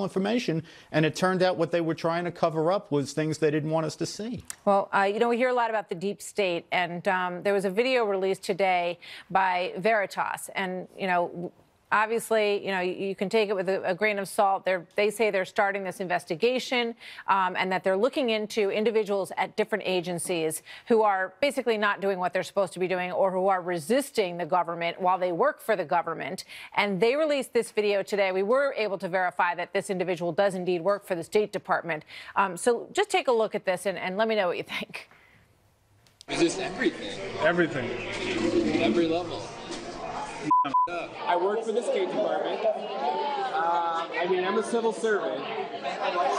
information, and it turned out what they were trying to cover up was things they didn't want us to see. Well, you know, we hear a lot about the deep state, and there was a video released today by Veritas, and, you know, obviously, you know, you can take it with a grain of salt. They say they're starting this investigation and that they're looking into individuals at different agencies who are basically not doing what they're supposed to be doing or who are resisting the government while they work for the government. And they released this video today. We were able to verify that this individual does indeed work for the State Department. So just take a look at this and let me know what you think. Is this everything? Everything. Every level. I work for the State Department. I mean, I'm a civil servant,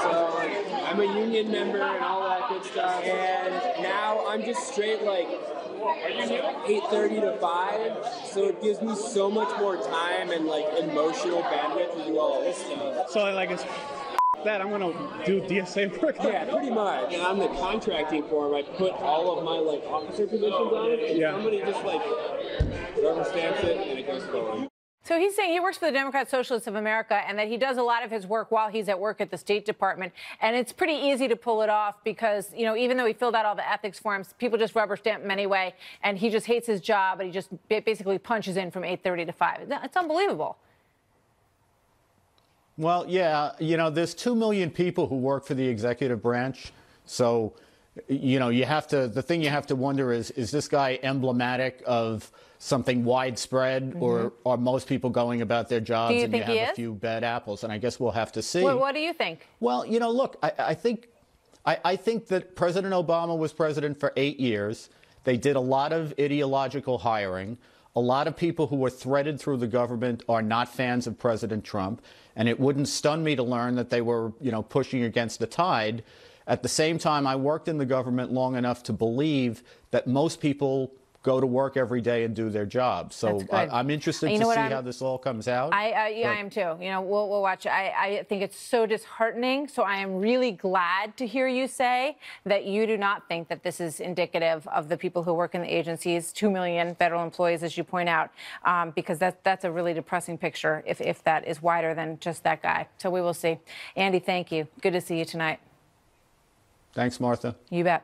so I'm a union member and all that good stuff. And now I'm just straight like 8:30 to 5, so it gives me so much more time and like emotional bandwidth to do all this stuff. So like it's that I'm gonna do DSA work. Yeah, pretty much. And I'm the contracting form. I put all of my like officer positions on it, and somebody just like rubber stamps it, and it goes forward. So he's saying he works for the Democrat Socialists of America and that he does a lot of his work while he's at work at the State Department. And it's pretty easy to pull it off because, you know, even though he filled out all the ethics forms, people just rubber stamp him anyway. And he just hates his job, and he just basically punches in from 8:30 to 5. It's unbelievable. Well, yeah, you know, there's 2 million people who work for the executive branch. So, you know, the thing you have to wonder is this guy emblematic of something widespread, or are most people going about their jobs and you have a few bad apples? And I guess we'll have to see. Well, what do you think? Well, you know, look, I think that President Obama was president for 8 years. They did a lot of ideological hiring. A lot of people who were threaded through the government are not fans of President Trump. And it wouldn't stun me to learn that they were, you know, pushing against the tide. At the same time, I worked in the government long enough to believe that most people go to work every day and do their job. So I'm interested to see how this all comes out. I am too. You know, we'll watch it. I think it's so disheartening. So I am really glad to hear you say that you do not think that this is indicative of the people who work in the agencies, 2 million federal employees, as you point out, because that's a really depressing picture if that is wider than just that guy. So we will see. Andy, thank you. Good to see you tonight. Thanks, Martha. You bet.